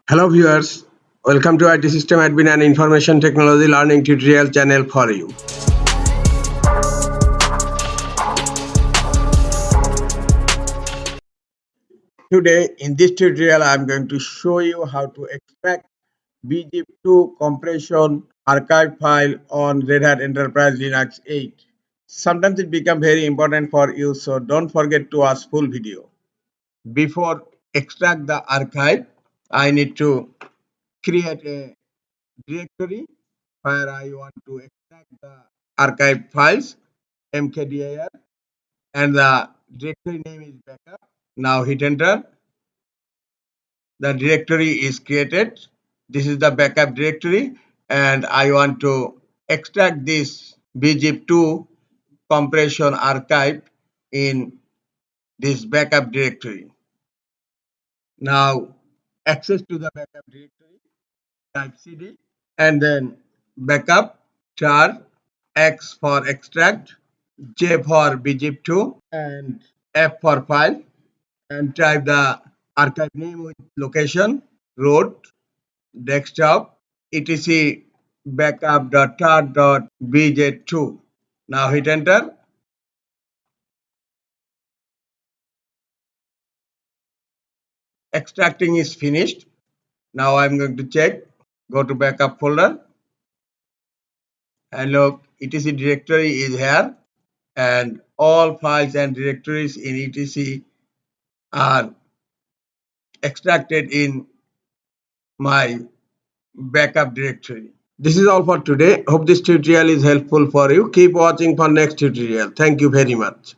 Hello viewers, welcome to IT System Admin and Information Technology Learning Tutorial channel for you. Today in this tutorial I am going to show you how to extract BZIP2 compression archive file on Red Hat Enterprise Linux 8. Sometimes it becomes very important for you, so don't forget to watch full video. Before extract the archive, I need to create a directory where I want to extract the archive files mkdir and the directory name is backup. Now hit enter. The directory is created. This is the backup directory and I want to extract this BZIP2 compression archive in this backup directory. Now access to the backup directory, type cd and then backup char X for extract, J for BZIP2 and F for file, and type the archive name with location, root, desktop, etc backup.tar.bz2. Now hit enter. Extracting is finished. Now I'm going to check. Go to backup folder and look, etc directory is here and all files and directories in etc are extracted in my backup directory. This is all for today. Hope this tutorial is helpful for you. Keep watching for next tutorial. Thank you very much.